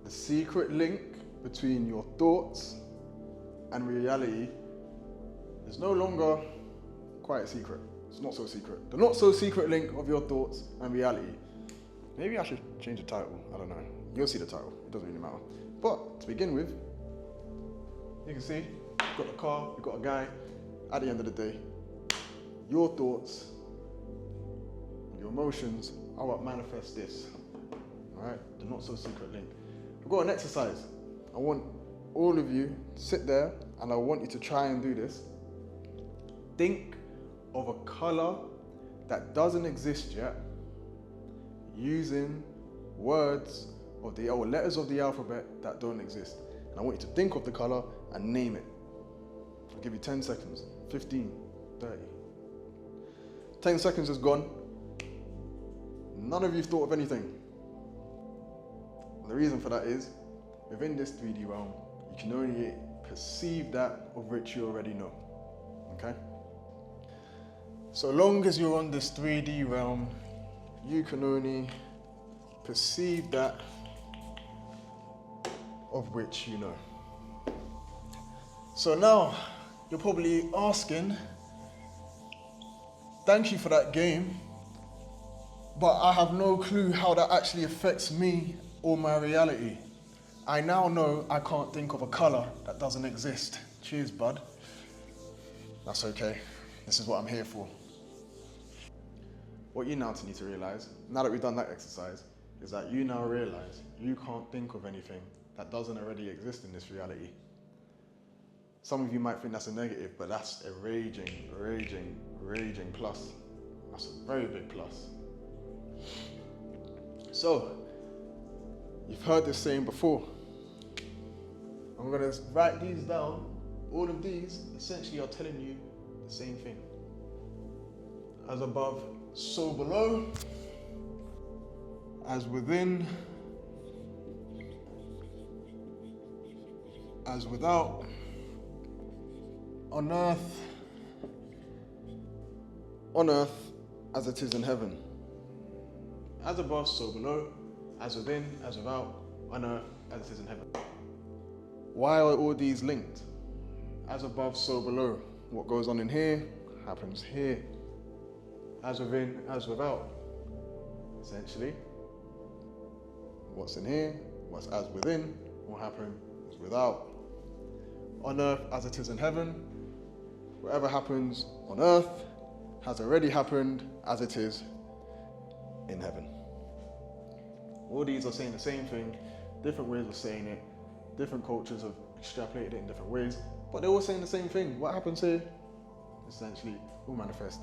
the secret link between your thoughts and reality is no longer quite a secret. It's not so secret. The not so secret link of your thoughts and reality. Maybe I should change the title. I don't know. You'll see the title. It doesn't really matter. But to begin with, you can see you've got a car, you've got a guy. At the end of the day, your thoughts, your emotions are what manifest this. All right? The not so secret link. We've got an exercise. I want all of you to sit there and I want you to try and do this. Think of a color that doesn't exist yet using words or letters of the alphabet that don't exist. And I want you to think of the color and name it. I'll give you 10 seconds, 15, 30. 10 seconds is gone. None of you thought of anything. And the reason for that is, within this 3D realm, you can only perceive that of which you already know, okay? So long as you're on this 3D realm, you can only perceive that of which you know. So now, you're probably asking, thank you for that game, but I have no clue how that actually affects me or my reality. I now know I can't think of a color that doesn't exist. Cheers, bud. That's okay. This is what I'm here for. What you now need to realize, now that we've done that exercise, is that you now realize you can't think of anything that doesn't already exist in this reality. Some of you might think that's a negative, but that's a raging plus. That's a very big plus. So, you've heard this saying before. I'm gonna write these down. All of these essentially are telling you the same thing. As above, so below. As within, as without. On earth as it is in heaven. As above, so below. As within, as without. On earth as it is in heaven. Why are all these linked? As above, so below. What goes on in here happens here. As within, as without. Essentially, what's in here, what's as within, will happen as without. On earth as it is in heaven. Whatever happens on earth has already happened as it is in heaven. All these are saying the same thing, different ways of saying it. Different cultures have extrapolated it in different ways, but they're all saying the same thing. What happens here, essentially, will manifest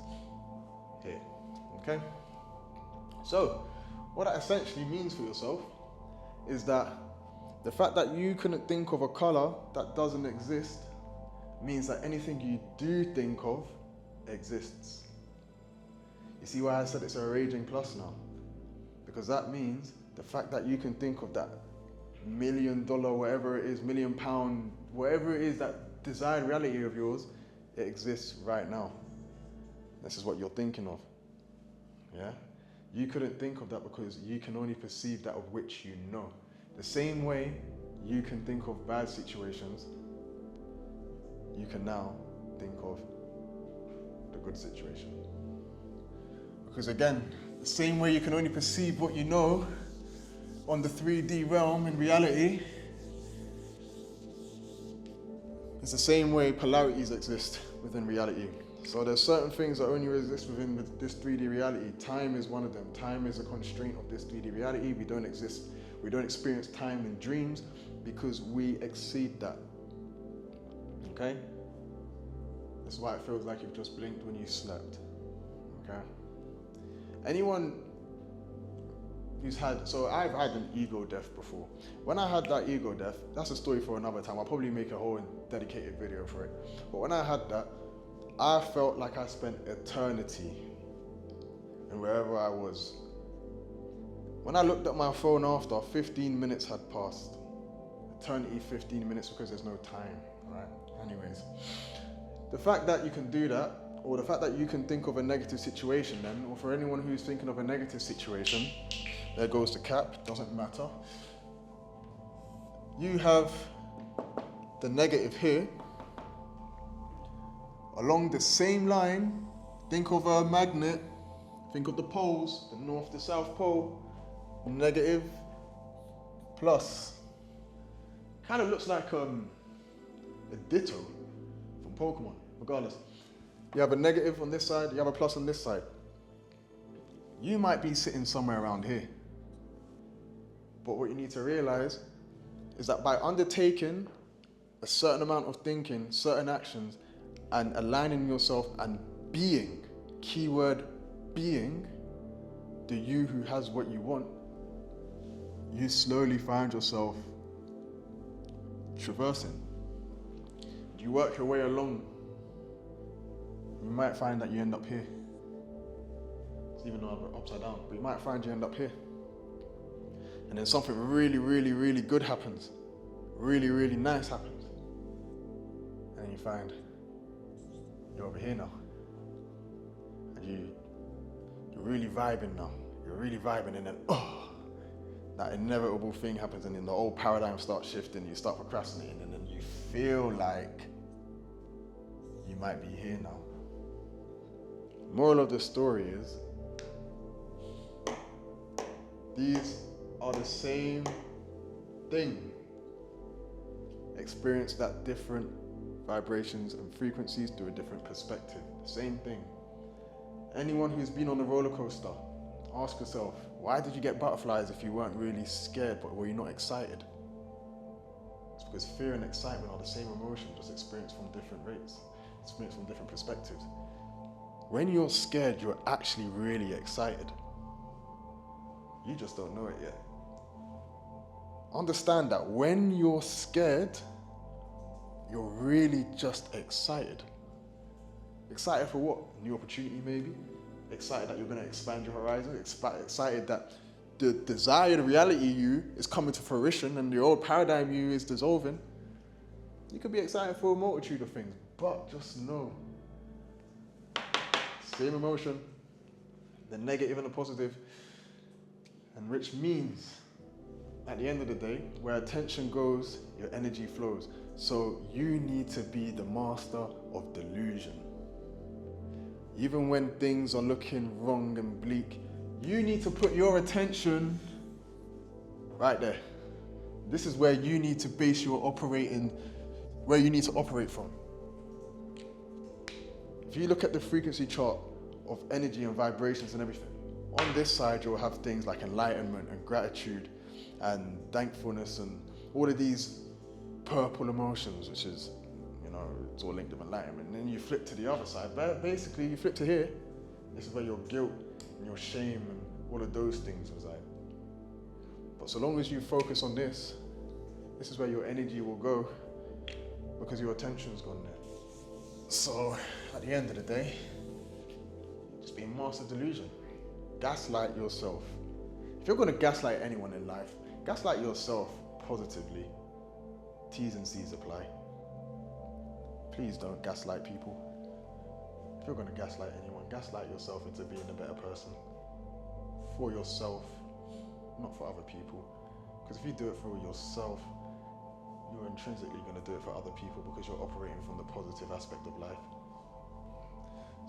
here, okay? So, what that essentially means for yourself is that the fact that you couldn't think of a color that doesn't exist means that anything you do think of exists. You see why I said it's a raging plus now? Because that means the fact that you can think of that $1 million, whatever it is, £1 million, whatever it is, that desired reality of yours, it exists right now. This is what you're thinking of, yeah? You couldn't think of that because you can only perceive that of which you know. The same way you can think of bad situations, you can now think of the good situation. Because again, the same way you can only perceive what you know on the 3D realm in reality, it's the same way polarities exist within reality. So there's certain things that only exist within this 3D reality. Time is one of them. Time is a constraint of this 3D reality. We don't experience time in dreams because we exceed that. Okay? That's why it feels like you've just blinked when you slept. Okay? Anyone who's so I've had an ego death before. When I had that ego death, that's a story for another time. I'll probably make a whole dedicated video for it. But when I had that, I felt like I spent eternity in wherever I was. When I looked at my phone after, 15 minutes had passed. Eternity, 15 minutes, because there's no time, right? Anyways, the fact that you can do that, or the fact that you can think of a negative situation then, or for anyone who's thinking of a negative situation, there goes the cap, doesn't matter. you have the negative here. Along the same line, think of a magnet, think of the poles, the north to south pole, negative, plus. Kind of looks like a Ditto from Pokemon, regardless. You have a negative on this side, you have a plus on this side. You might be sitting somewhere around here. But what you need to realize is that by undertaking a certain amount of thinking, certain actions, and aligning yourself and being, keyword being, the you who has what you want, you slowly find yourself traversing. You work your way along, you might find that you end up here. Even though I'm upside down, but you might find you end up here. And then something really, really, really good happens. Really, really nice happens. And you find you're over here now. And you're really vibing now. You're really vibing, and then that inevitable thing happens, and then the old paradigm starts shifting, you start procrastinating, and then you feel like you might be here now. Moral of the story is, these are the same thing, experienced at different vibrations and frequencies through a different perspective. The same thing. Anyone who's been on a roller coaster, ask yourself, why did you get butterflies if you weren't really scared, but were you not excited? It's because fear and excitement are the same emotion, just experienced from different rates, experienced from different perspectives. When you're scared, you're actually really excited. You just don't know it yet. Understand that when you're scared, you're really just excited. Excited for what? New opportunity maybe? Excited that you're going to expand your horizon? Excited that the desired reality you is coming to fruition and the old paradigm you is dissolving? You could be excited for a multitude of things, but just know, same emotion, the negative and the positive, and which means, at the end of the day, where attention goes, your energy flows. So you need to be the master of delusion. Even when things are looking wrong and bleak, you need to put your attention right there. This is where you need to base your operating, where you need to operate from. If you look at the frequency chart of energy and vibrations and everything, on this side you'll have things like enlightenment and gratitude and thankfulness and all of these purple emotions, which is, it's all linked with enlightenment. And then you flip to the other side, but basically you flip to here, this is where your guilt and your shame and all of those things reside. But so long as you focus on this is where your energy will go, because your attention's gone there. So at the end of the day, just be a master delusion. Gaslight yourself. If you're going to gaslight anyone in life, gaslight yourself positively. T's and C's apply. Please don't gaslight people. If you're going to gaslight anyone, gaslight yourself into being a better person. For yourself, not for other people. Because if you do it for yourself, you're intrinsically going to do it for other people, because you're operating from the positive aspect of life.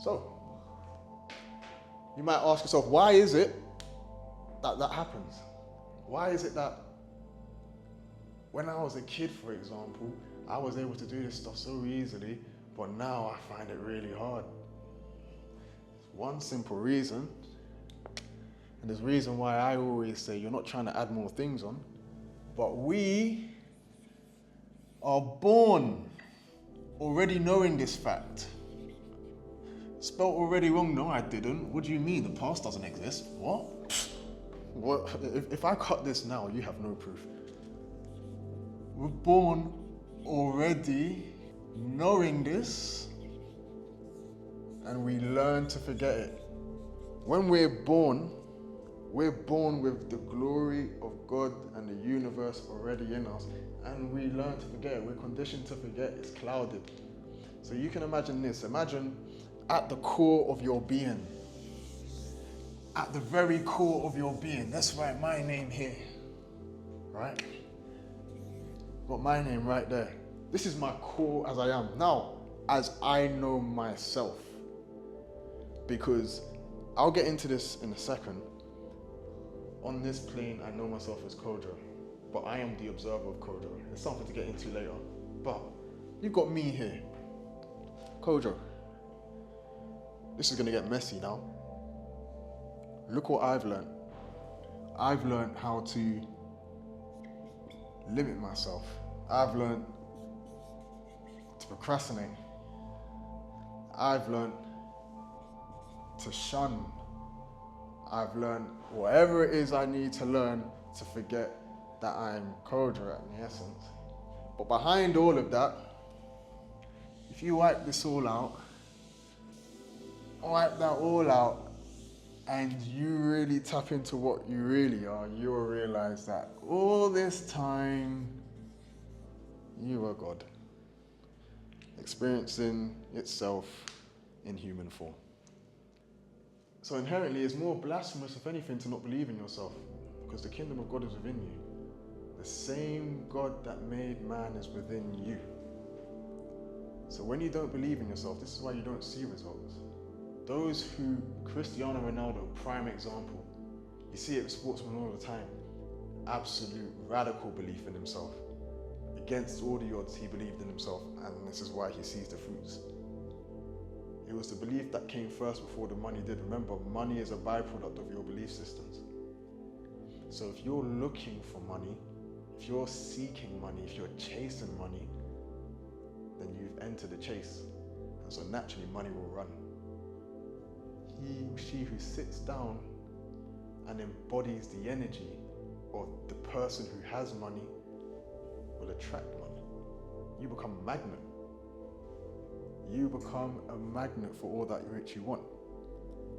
So, you might ask yourself, why is it that happens? Why is it that when I was a kid, for example, I was able to do this stuff so easily, but now I find it really hard? One simple reason, and there's a reason why I always say you're not trying to add more things on, but we are born already knowing this fact. Spelt already wrong? No, I didn't. What do you mean? The past doesn't exist? What? What? If I cut this now, you have no proof. We're born already knowing this, and we learn to forget it. When we're born with the glory of God and the universe already in us, and we learn to forget it. We're conditioned to forget. It's clouded. So you can imagine this. Imagine at the core of your being, at the very core of your being, let's write my name here, right? Got my name right there. This is my core as I am. Now, as I know myself, because I'll get into this in a second. On this plane, I know myself as Kojo, but I am the observer of Kojo. It's something to get into later. But you've got me here. Kojo, this is gonna get messy now. Look what I've learned. I've learned how to limit myself. I've learned to procrastinate. I've learned to shun. I've learned whatever it is I need to learn to forget that I'm Kojo in essence. But behind all of that, if you wipe this all out, and you really tap into what you really are, you'll realize that all this time, you are God, experiencing itself in human form. So inherently, it's more blasphemous, if anything, to not believe in yourself, because the kingdom of God is within you. The same God that made man is within you. So when you don't believe in yourself, this is why you don't see results. Those who, Cristiano Ronaldo, prime example, you see it with sportsmen all the time, absolute radical belief in himself. Against all the odds, he believed in himself, and this is why he sees the fruits. It was the belief that came first before the money did. Remember, money is a byproduct of your belief systems. So if you're looking for money, if you're seeking money, if you're chasing money, then you've entered the chase. And so naturally money will run. He or she who sits down and embodies the energy of the person who has money will attract money. You become a magnet. You become a magnet for all that which you want.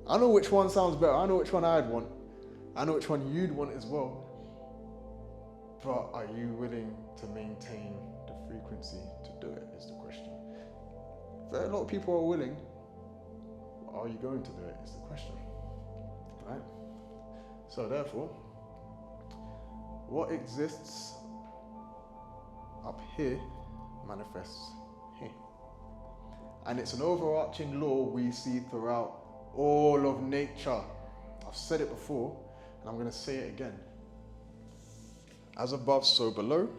I know which one sounds better. I know which one I'd want. I know which one you'd want as well. But are you willing to maintain the frequency to do it is the question. A lot of people are willing. Are you going to do it is the question. Right? So therefore, what exists up here manifests here. And it's an overarching law we see throughout all of nature. I've said it before, and I'm going to say it again. As above, so below,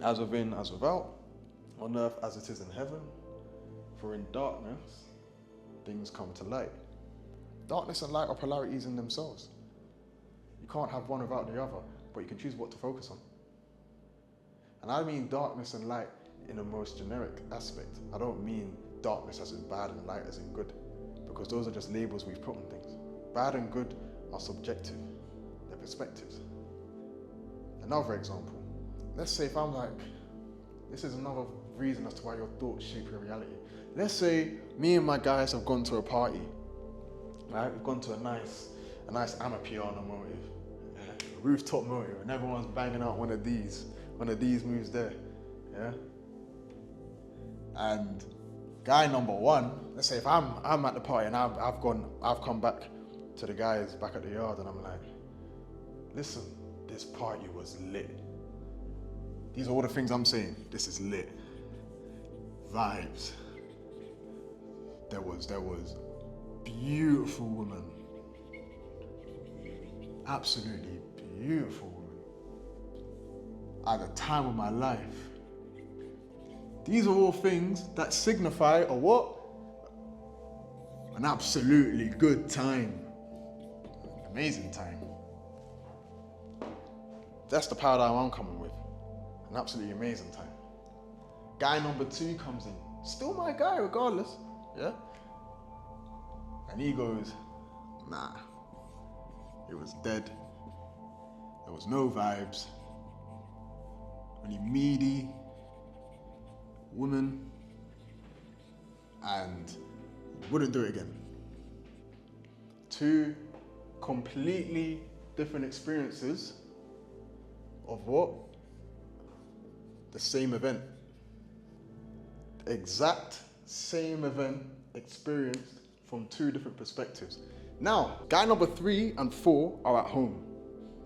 as within, as without, on earth as it is in heaven. For in darkness, things come to light. Darkness and light are polarities in themselves. You can't have one without the other, but you can choose what to focus on. And I mean darkness and light in a most generic aspect. I don't mean darkness as in bad and light as in good, because those are just labels we've put on things. Bad and good are subjective, they're perspectives. Another example, let's say if I'm like, this is another reason as to why your thoughts shape your reality. Let's say me and my guys have gone to a party, right? We've gone to a nice Amapiano motive, a rooftop motive, and everyone's banging out one of these moves there, yeah? And guy number one, let's say if I'm at the party and I've come back to the guys back at the yard and I'm like, listen, this party was lit. These are all the things I'm saying. This is lit. Vibes. There was beautiful women. Absolutely beautiful women. At the time of my life. These are all things that signify a what? An absolutely good time. Amazing time. That's the paradigm I'm coming with. An absolutely amazing time. Guy number two comes in. Still my guy regardless. Yeah? And he goes, nah. It was dead. There was no vibes. Only meaty woman, and wouldn't do it again. Two completely different experiences of what? The same event. Exact same event experienced from two different perspectives. Now, guy number 3 and 4 are at home.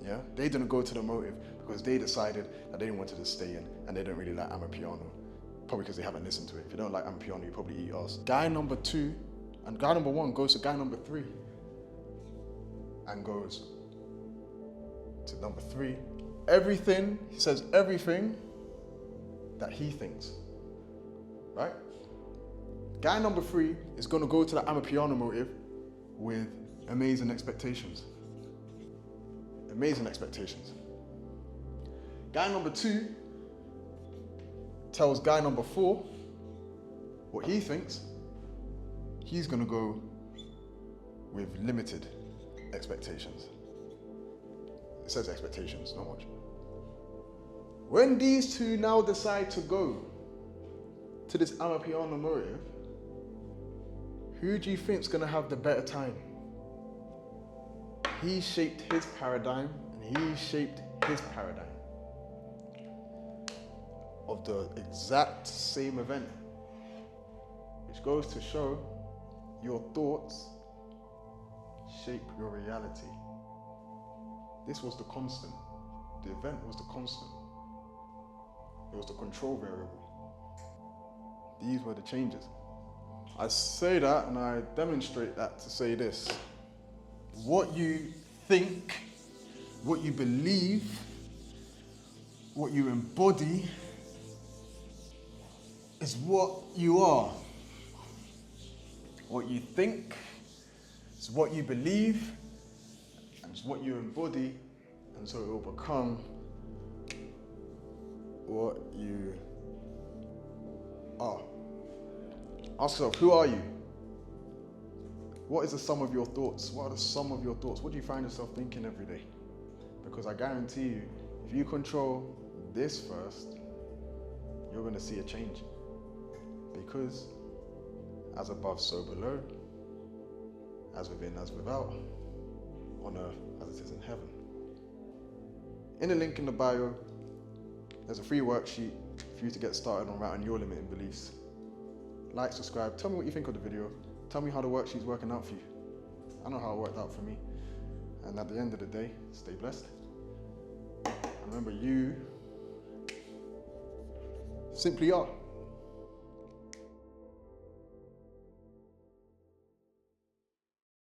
Yeah, they didn't go to the motive because they decided that they didn't want to just stay in and they don't really like Amapiano. Probably because they haven't listened to it. If you don't like Amapiano, you probably eat ass. Guy number 2 and guy number 1 goes to guy number 3 and goes to number 3. Everything, he says everything that he thinks, right? Guy number 3 is gonna go to the Amapiano motive with amazing expectations. Amazing expectations. Guy number 2 tells guy number 4 what he thinks. He's gonna go with limited expectations. It says expectations, not much. When these two now decide to go to this Amapiano motive, who do you think's gonna have the better time? He shaped his paradigm and he shaped his paradigm of the exact same event, which goes to show your thoughts shape your reality. This was the constant. The event was the constant. It was the control variable. These were the changes. I say that and I demonstrate that to say this. What you think, what you believe, what you embody is what you are. What you think is what you believe and it's what you embody, and so it will become what you are. Ask yourself, who are you? What is the sum of your thoughts? What are the sum of your thoughts? What do you find yourself thinking every day? Because I guarantee you, if you control this first, you're going to see a change. Because as above, so below, as within, as without, on earth as it is in heaven. In the link in the bio, there's a free worksheet for you to get started on writing your limiting beliefs. Like, subscribe, tell me what you think of the video. Tell me how the worksheet's working out for you. I know how it worked out for me. And at the end of the day, stay blessed. And remember, you simply are.